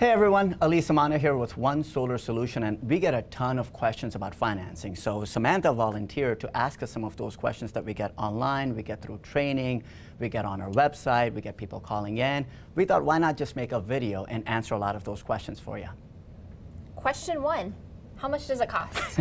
Hey everyone, Ali Samana here with One Solar Solution, and we get a ton of questions about financing. So Samantha volunteered to ask us some of those questions that we get online, we get through training, we get on our website, we get people calling in. We thought, why not just make a video and answer a lot of those questions for you? Question one, how much does it cost?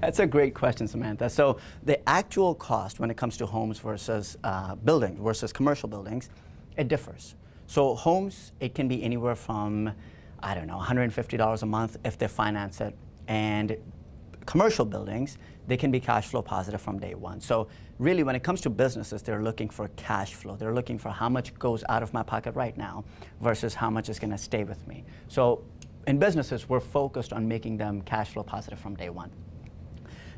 That's a great question, Samantha. So the actual cost when it comes to homes versus buildings versus commercial buildings, it differs. So homes, it can be anywhere from, I don't know, $150 a month if they finance it. And commercial buildings, they can be cash flow positive from day one. So really when it comes to businesses, they're looking for cash flow. They're looking for how much goes out of my pocket right now versus how much is gonna stay with me. So in businesses, we're focused on making them cash flow positive from day one.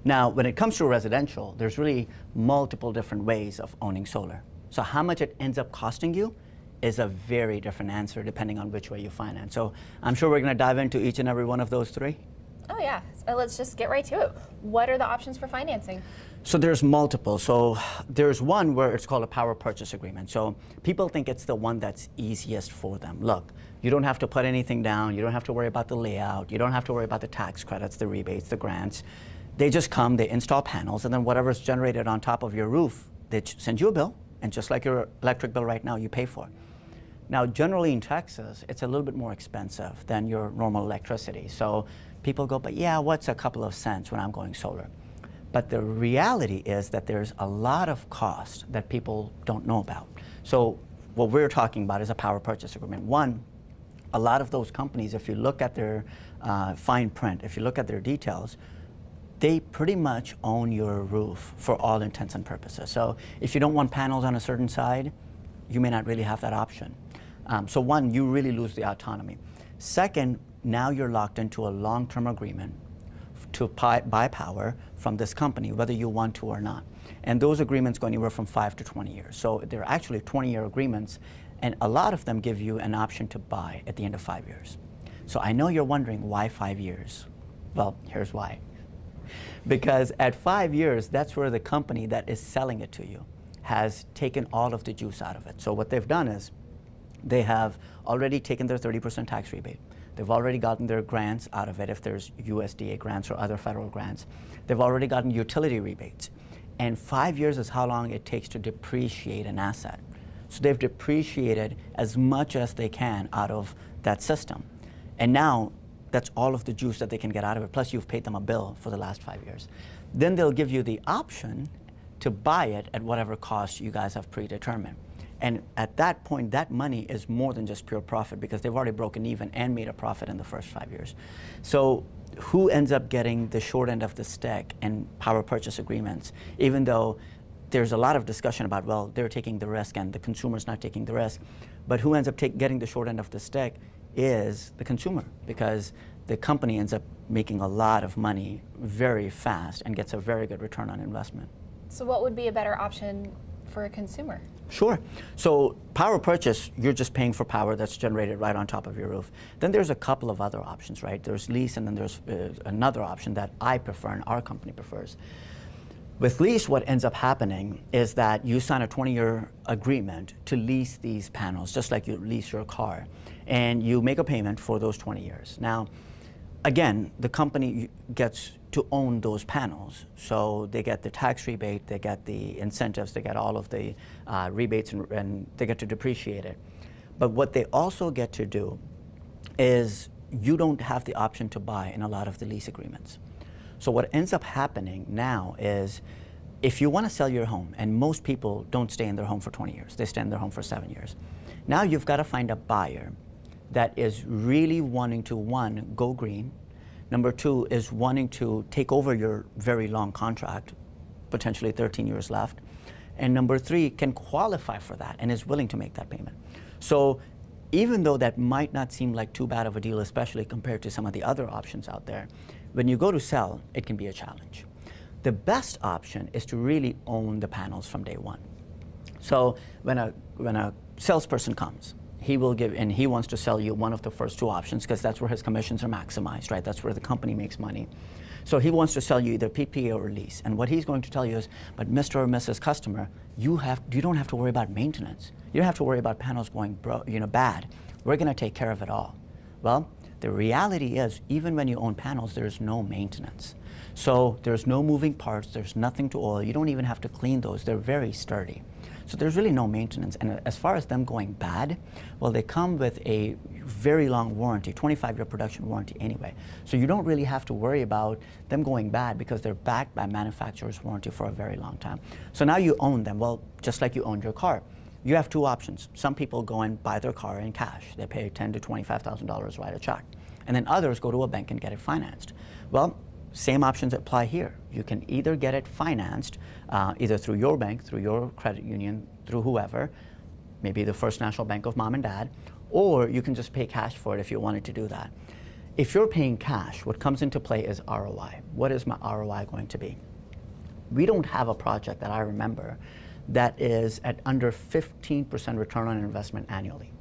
Now, when it comes to residential, there's really multiple different ways of owning solar. So how much it ends up costing you is a very different answer depending on which way you finance. So I'm sure we're going to dive into each and every one of those three. Oh yeah, so let's just get right to it. What are the options for financing? So there's multiple. So there's one where it's called a power purchase agreement. So people think it's the one that's easiest for them. Look, you don't have to put anything down. You don't have to worry about the layout. You don't have to worry about the tax credits, the rebates, the grants. They just come, they install panels, and then whatever's generated on top of your roof, they send you a bill, and just like your electric bill right now, you pay for it. Now, generally in Texas, it's a little bit more expensive than your normal electricity. So people go, but yeah, what's a couple of cents when I'm going solar? But the reality is that there's a lot of cost that people don't know about. So what we're talking about is a power purchase agreement. One, a lot of those companies, if you look at their fine print, if you look at their details, they pretty much own your roof for all intents and purposes. So if you don't want panels on a certain side, you may not really have that option. So one, you really lose the autonomy. Second, now you're locked into a long-term agreement to buy power from this company, whether you want to or not. And those agreements go anywhere from 5 to 20 years. So they're actually 20-year agreements, and a lot of them give you an option to buy at the end of 5 years. So I know you're wondering, why 5 years? Well, here's why. Because at 5 years, that's where the company that is selling it to you has taken all of the juice out of it. So what they've done is, they have already taken their 30% tax rebate. They've already gotten their grants out of it if there's USDA grants or other federal grants. They've already gotten utility rebates. And 5 years is how long it takes to depreciate an asset. So they've depreciated as much as they can out of that system. And now that's all of the juice that they can get out of it. Plus you've paid them a bill for the last 5 years. Then they'll give you the option to buy it at whatever cost you guys have predetermined. And at that point, that money is more than just pure profit because they've already broken even and made a profit in the first 5 years. So who ends up getting the short end of the stick in power purchase agreements, even though there's a lot of discussion about, well, they're taking the risk and the consumer's not taking the risk. But who ends up getting the short end of the stick is the consumer, because the company ends up making a lot of money very fast and gets a very good return on investment. So what would be a better option for a consumer? Sure. So power purchase, you're just paying for power that's generated right on top of your roof. Then there's a couple of other options, right? There's lease, and then there's another option that I prefer and our company prefers. With lease, what ends up happening is that you sign a 20-year agreement to lease these panels, just like you lease your car, and you make a payment for those 20 years. Now, again, the company gets to own those panels. So they get the tax rebate, they get the incentives, they get all of the rebates, and they get to depreciate it. But what they also get to do is you don't have the option to buy in a lot of the lease agreements. So what ends up happening now is, if you want to sell your home, and most people don't stay in their home for 20 years, they stay in their home for 7 years. Now you've got to find a buyer that is really wanting to, one, go green. Number two is wanting to take over your very long contract, potentially 13 years left. And number three, can qualify for that and is willing to make that payment. So even though that might not seem like too bad of a deal, especially compared to some of the other options out there, when you go to sell, it can be a challenge. The best option is to really own the panels from day one. So when a salesperson comes, he will give, and he wants to sell you one of the first two options because that's where his commissions are maximized, right? That's where the company makes money. So he wants to sell you either PPA or lease. And what he's going to tell you is, but Mr. or Mrs. Customer, you don't have to worry about maintenance. You don't have to worry about panels going bad. We're going to take care of it all. Well, the reality is, even when you own panels, there's no maintenance. So there's no moving parts, there's nothing to oil, you don't even have to clean those, they're very sturdy. So there's really no maintenance. And as far as them going bad, well, they come with a very long warranty, 25-year production warranty anyway. So you don't really have to worry about them going bad because they're backed by manufacturer's warranty for a very long time. So now you own them, well, just like you owned your car. You have two options. Some people go and buy their car in cash. They pay $10,000 to $25,000, write a check. And then others go to a bank and get it financed. Well, same options apply here. You can either get it financed, either through your bank, through your credit union, through whoever, maybe the First National Bank of mom and dad, or you can just pay cash for it if you wanted to do that. If you're paying cash, what comes into play is ROI. What is my ROI going to be? We don't have a project that I remember that is at under 15% return on investment annually.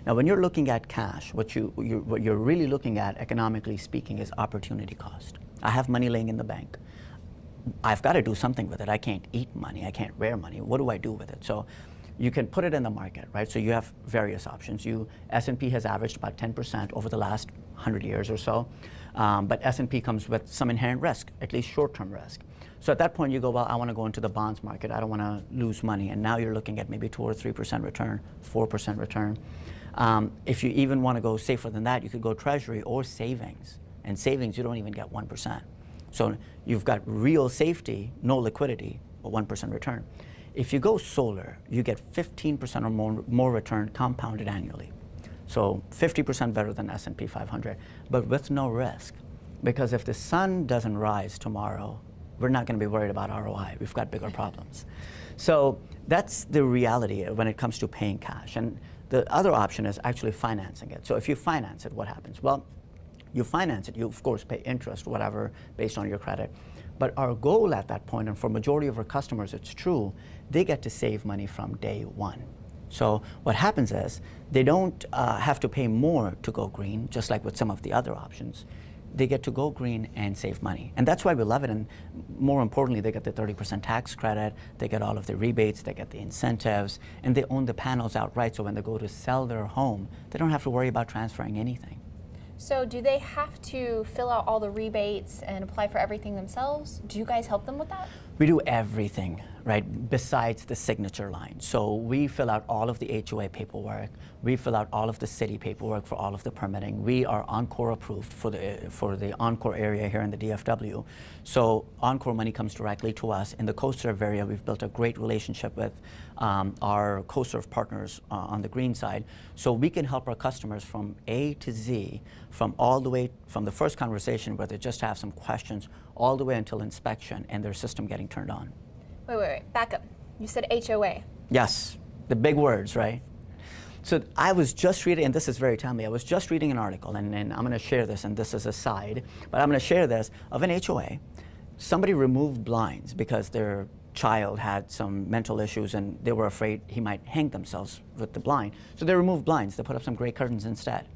Now, when you're looking at cash, what you're really looking at, economically speaking, is opportunity cost. I have money laying in the bank. I've got to do something with it. I can't eat money. I can't wear money. What do I do with it? So you can put it in the market, right? So you have various options. S&P has averaged about 10% over the last 100 years or so. But S&P comes with some inherent risk, at least short-term risk. So at that point you go, well, I want to go into the bonds market. I don't want to lose money. And now you're looking at maybe 2 or 3% return, 4% return. If you even want to go safer than that, you could go treasury or savings. And savings, you don't even get 1%. So you've got real safety, no liquidity, but 1% return. If you go solar, you get 15% or more return compounded annually. So 50% better than S&P 500, but with no risk. Because if the sun doesn't rise tomorrow, we're not going to be worried about ROI. We've got bigger problems. So that's the reality when it comes to paying cash. And the other option is actually financing it. So if you finance it, what happens? Well, you finance it, you of course pay interest, whatever, based on your credit. But our goal at that point, and for majority of our customers it's true, they get to save money from day one. So what happens is they don't have to pay more to go green, just like with some of the other options. They get to go green and save money. And that's why we love it. And more importantly, they get the 30% tax credit, they get all of the rebates, they get the incentives, and they own the panels outright. So when they go to sell their home, they don't have to worry about transferring anything. So do they have to fill out all the rebates and apply for everything themselves? Do you guys help them with that? We do everything, right, besides the signature line. So we fill out all of the HOA paperwork. We fill out all of the city paperwork for all of the permitting. We are Encore approved for the Encore area here in the DFW. So Encore money comes directly to us. In the CoServe area, we've built a great relationship with our CoServe partners on the green side. So we can help our customers from A to Z, from all the way from the first conversation where they just have some questions, all the way until inspection and their system getting turned on. Wait, back up. You said HOA. Yes, the big words, right? So I was just reading, and this is very timely, I was just reading an article, and I'm going to share this, and this is a side, but I'm going to share this, of an HOA. Somebody removed blinds because their child had some mental issues and they were afraid he might hang themselves with the blind. So they removed blinds, they put up some gray curtains instead.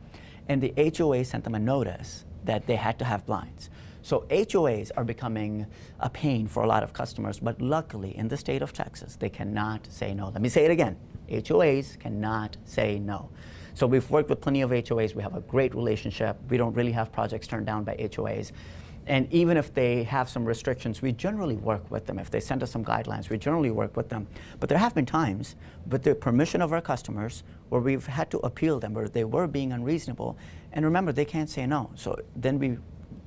And the HOA sent them a notice that they had to have blinds. So HOAs are becoming a pain for a lot of customers, but luckily in the state of Texas, they cannot say no. Let me say it again. HOAs cannot say no. So we've worked with plenty of HOAs. We have a great relationship. We don't really have projects turned down by HOAs. And even if they have some restrictions, we generally work with them. If they send us some guidelines, we generally work with them. But there have been times, with the permission of our customers, where we've had to appeal them, where they were being unreasonable. And remember, they can't say no. So then we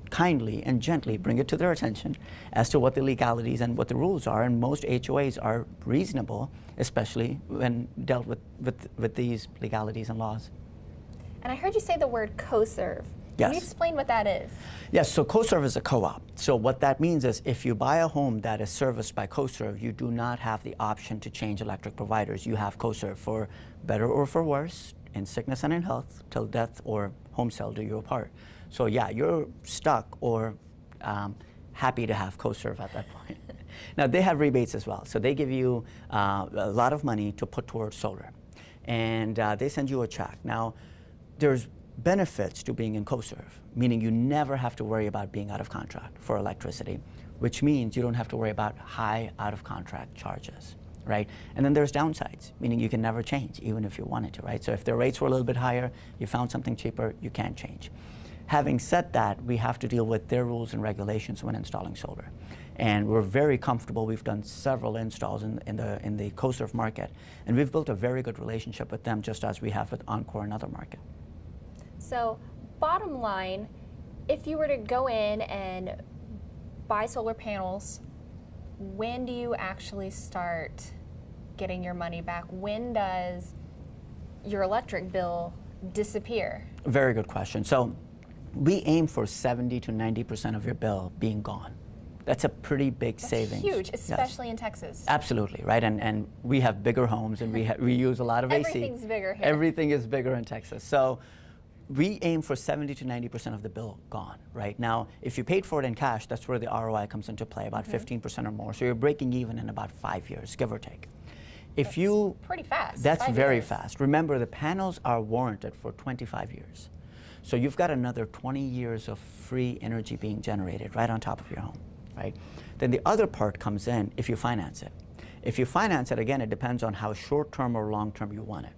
kindly and gently bring it to their attention as to what the legalities and what the rules are. And most HOAs are reasonable, especially when dealt with these legalities and laws. And I heard you say the word CoServe. Yes. Can you explain what that is? Yes, so CoServe is a co-op. So what that means is if you buy a home that is serviced by CoServe, you do not have the option to change electric providers. You have CoServe for better or for worse, in sickness and in health, till death or home sale do you apart. So yeah, you're stuck or happy to have CoServe at that point. Now they have rebates as well. So they give you a lot of money to put towards solar. And they send you a check. Now there's benefits to being in CoServe, meaning you never have to worry about being out of contract for electricity, which means you don't have to worry about high out of contract charges, right? And then there's downsides, meaning you can never change, even if you wanted to, right? So if the rates were a little bit higher, you found something cheaper, you can't change. Having said that, we have to deal with their rules and regulations when installing solar. And we're very comfortable. We've done several installs in the CoServe market, and we've built a very good relationship with them, just as we have with Encore and other market. So, bottom line, if you were to go in and buy solar panels, when do you actually start getting your money back? When does your electric bill disappear? Very good question. So we aim for 70 to 90% of your bill being gone. That's a pretty big That's savings. huge, especially Yes. in Texas. Absolutely, right? And we have bigger homes, and we use a lot of AC. Everything's bigger here. Everything is bigger in Texas. So we aim for 70 to 90% of the bill gone, right? Now, if you paid for it in cash, that's where the ROI comes into play, about 15% or more. So you're breaking even in about 5 years, give or take. If you Pretty fast. That's 5 very years. fast. Remember, the panels are warranted for 25 years. So you've got another 20 years of free energy being generated right on top of your home, right? Then the other part comes in if you finance it. If you finance it, again, it depends on how short-term or long-term you want it,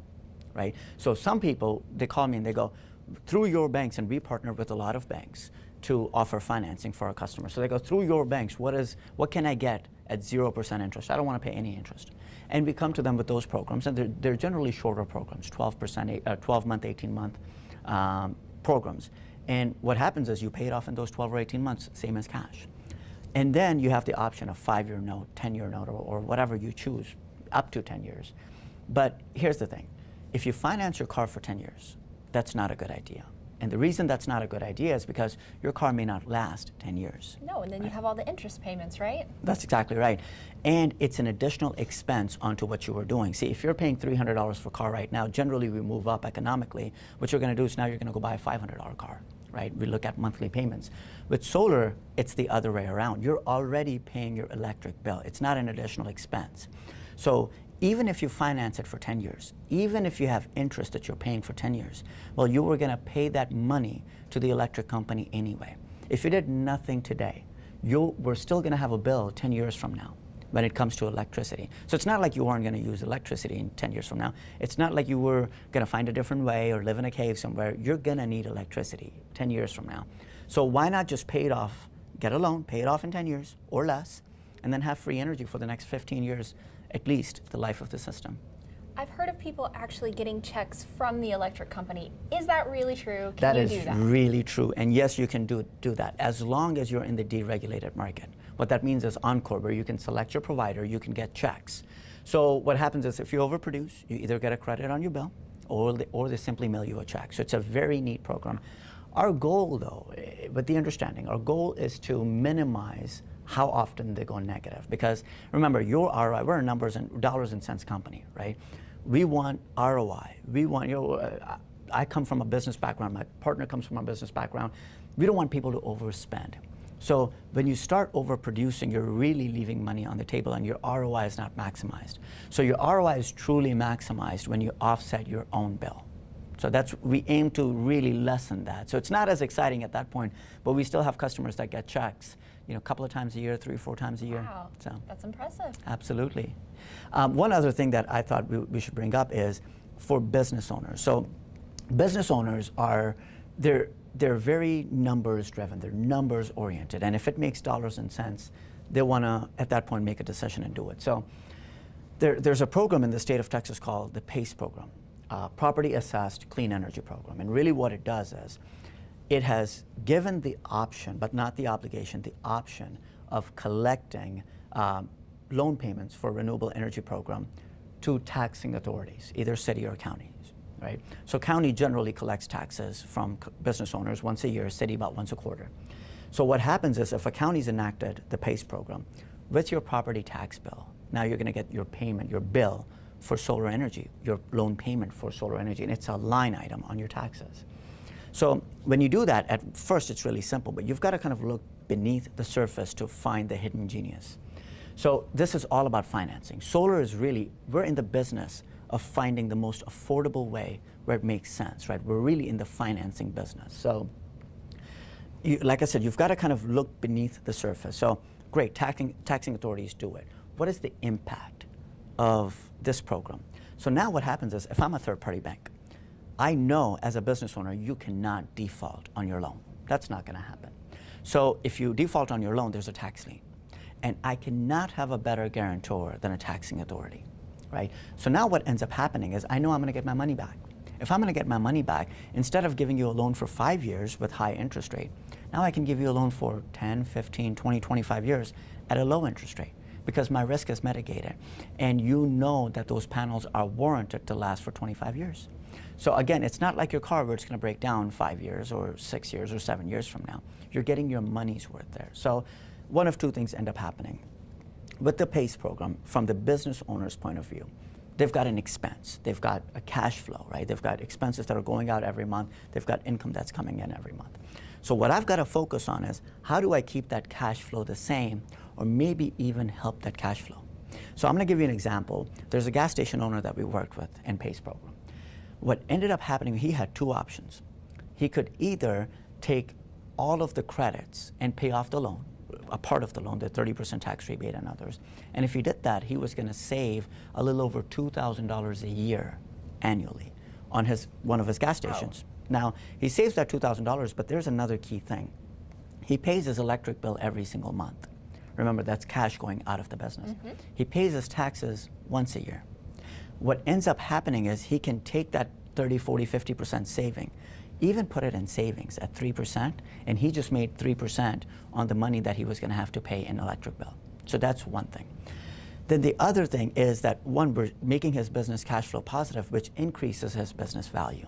right? So some people, they call me and they go, through your banks, and we partner with a lot of banks to offer financing for our customers. So they go, through your banks, what can I get at 0% interest? I don't want to pay any interest. And we come to them with those programs, and they're generally shorter programs, 12-month, 18-month programs. And what happens is you pay it off in those 12 or 18 months, same as cash. And then you have the option of 5-year note, 10-year note, or whatever you choose, up to 10 years. But here's the thing. If you finance your car for 10 years, that's not a good idea. And the reason that's not a good idea is because your car may not last 10 years. No, and then you have all the interest payments, right? That's exactly right. And it's an additional expense onto what you were doing. See, if you're paying $300 for a car right now, generally we move up economically. What you're going to do is now you're going to go buy a $500 car, right? We look at monthly payments. With solar, it's the other way around. You're already paying your electric bill. It's not an additional expense. So even if you finance it for 10 years, even if you have interest that you're paying for 10 years, well, you were going to pay that money to the electric company anyway. If you did nothing today, we're still going to have a bill 10 years from now when it comes to electricity. So it's not like you weren't going to use electricity in 10 years from now. It's not like you were going to find a different way or live in a cave somewhere. You're going to need electricity 10 years from now. So why not just pay it off, get a loan, pay it off in 10 years or less, and then have free energy for the next 15 years, at least the life of the system. I've heard of people actually getting checks from the electric company. Is that really true? That Can is you do that? really true. And yes, you can do that as long as you're in the deregulated market. What that means is Encore, where you can select your provider, you can get checks. So what happens is if you overproduce, you either get a credit on your bill or they simply mail you a check. So it's a very neat program. Our goal, though, with the understanding, our goal is to minimize how often they go negative. Because remember, your ROI, we're a numbers and dollars and cents company, right? We want ROI. We want, I come from a business background, my partner comes from a business background. We don't want people to overspend. So when you start overproducing, you're really leaving money on the table and your ROI is not maximized. So your ROI is truly maximized when you offset your own bill. So we aim to really lessen that. So it's not as exciting at that point, but we still have customers that get checks, a couple of times a year, 3 or 4 times a year. Wow, so that's impressive. Absolutely. One other thing that I thought we should bring up is for business owners. So business owners they're very numbers driven, they're numbers oriented, and if it makes dollars and cents, they want to, at that point, make a decision and do it. So there's a program in the state of Texas called the PACE program, Property Assessed Clean Energy Program. And really what it does is it has given the option, but not the obligation, the option of collecting loan payments for renewable energy program to taxing authorities, either city or counties, right? So county generally collects taxes from business owners once a year, city about once a quarter. So what happens is if a county's enacted the PACE program, with your property tax bill, now you're gonna get your payment, your bill for solar energy, your loan payment for solar energy, and it's a line item on your taxes. So when you do that, at first it's really simple, but you've got to kind of look beneath the surface to find the hidden genius. So this is all about financing. Solar is really, we're in the business of finding the most affordable way where it makes sense, right? We're really in the financing business. So like I said, you've got to kind of look beneath the surface. So great, taxing authorities do it. What is the impact of this program. So now what happens is, if I'm a third-party bank, I know as a business owner you cannot default on your loan. That's not going to happen. So if you default on your loan, there's a tax lien. And I cannot have a better guarantor than a taxing authority, right? So now what ends up happening is I know I'm going to get my money back. If I'm going to get my money back, instead of giving you a loan for 5 years with high interest rate, now I can give you a loan for 10, 15, 20, 25 years at a low interest rate because my risk is mitigated. And you know that those panels are warranted to last for 25 years. So again, it's not like your car where it's going to break down 5 years or 6 years or 7 years from now. You're getting your money's worth there. So one of two things end up happening. With the PACE program, from the business owner's point of view, they've got an expense. They've got a cash flow, right? They've got expenses that are going out every month. They've got income that's coming in every month. So what I've got to focus on is how do I keep that cash flow the same or maybe even help that cash flow? So I'm going to give you an example. There's a gas station owner that we worked with in PACE program. What ended up happening, he had two options. He could either take all of the credits and pay off the loan, a part of the loan, the 30% tax rebate and others. And if he did that, he was going to save a little over $2,000 a year annually on one of his gas stations. Wow. Now, he saves that $2,000, but there's another key thing. He pays his electric bill every single month. Remember, that's cash going out of the business. Mm-hmm. He pays his taxes once a year. What ends up happening is he can take that 30, 40, 50% saving, even put it in savings at 3%, and he just made 3% on the money that he was going to have to pay in electric bill. So that's one thing. Then the other thing is that, one, we're making his business cash flow positive, which increases his business value.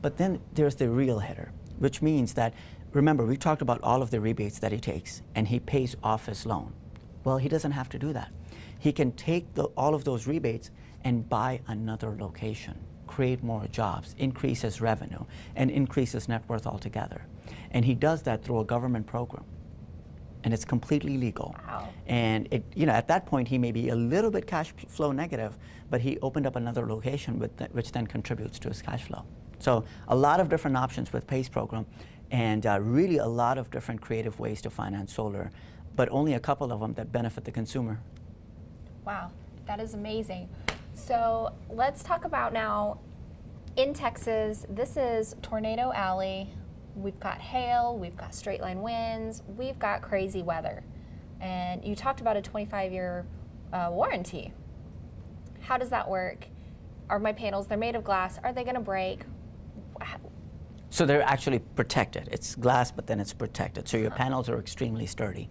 But then there's the real hitter, which means that, remember, we talked about all of the rebates that he takes, and he pays off his loan. Well, he doesn't have to do that. He can take all of those rebates and buy another location, create more jobs, increase his revenue, and increase his net worth altogether. And he does that through a government program. And it's completely legal. Wow. And at that point, he may be a little bit cash flow negative, but he opened up another location which then contributes to his cash flow. So a lot of different options with PACE program, and really a lot of different creative ways to finance solar, but only a couple of them that benefit the consumer. Wow, that is amazing. So let's talk about now, in Texas, this is Tornado Alley. We've got hail, we've got straight line winds, we've got crazy weather. And you talked about a 25-year warranty. How does that work? Are my panels, they're made of glass, are they gonna break? So they're actually protected. It's glass, but then it's protected. So your panels are extremely sturdy.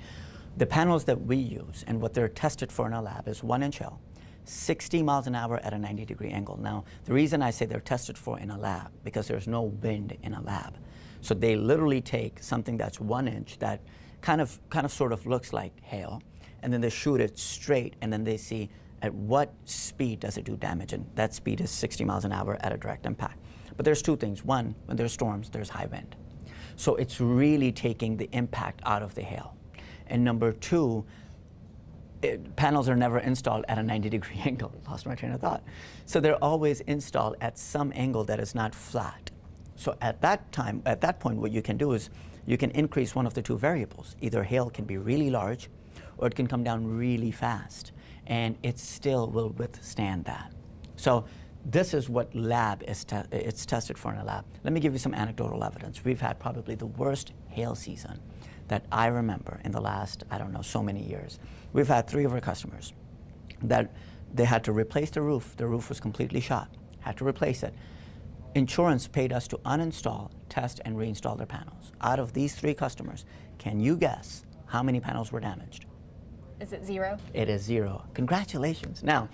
The panels that we use and what they're tested for in a lab is 1-inch hail, 60 miles an hour at a 90-degree angle. Now, the reason I say they're tested for in a lab, because there's no wind in a lab. So they literally take something that's 1 inch that kind of sort of looks like hail, and then they shoot it straight, and then they see at what speed does it do damage, and that speed is 60 miles an hour at a direct impact. But there's two things. One, when there's storms, there's high wind. So it's really taking the impact out of the hail. And number two, panels are never installed at a 90-degree angle. Lost my train of thought. So they're always installed at some angle that is not flat. So at that point, what you can do is you can increase one of the two variables. Either hail can be really large, or it can come down really fast, and it still will withstand that. So this is what lab is it's tested for in a lab. Let me give you some anecdotal evidence. We've had probably the worst hail season that I remember in the last, I don't know, so many years. We've had 3 of our customers that they had to replace the roof. The roof was completely shot, had to replace it. Insurance paid us to uninstall, test, and reinstall their panels. Out of these 3 customers, can you guess how many panels were damaged? Is it 0? It is 0. Congratulations. Now,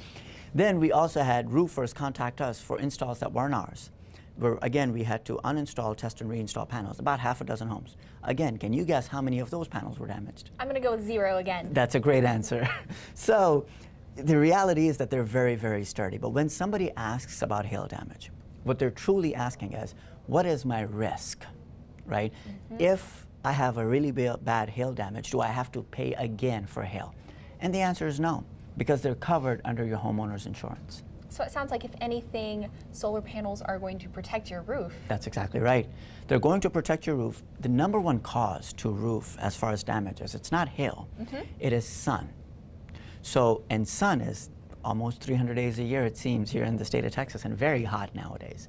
then we also had roofers contact us for installs that weren't ours, where again we had to uninstall, test, and reinstall panels, about half a dozen homes. Again, can you guess how many of those panels were damaged? I'm going to go with 0 again. That's a great answer. So the reality is that they're very, very sturdy. But when somebody asks about hail damage, what they're truly asking is, what is my risk, right? Mm-hmm. If I have a really bad hail damage, do I have to pay again for hail? And the answer is no, because they're covered under your homeowner's insurance. So it sounds like, if anything, solar panels are going to protect your roof. That's exactly right. They're going to protect your roof. The number one cause to roof as far as damage is, it's not hail, mm-hmm. It is sun. So, and sun is almost 300 days a year, it seems, here in the state of Texas, and very hot nowadays.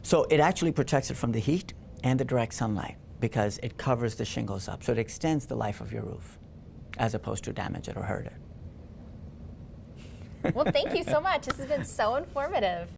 So it actually protects it from the heat and the direct sunlight because it covers the shingles up. So it extends the life of your roof as opposed to damage it or hurt it. Well, thank you so much. This has been so informative.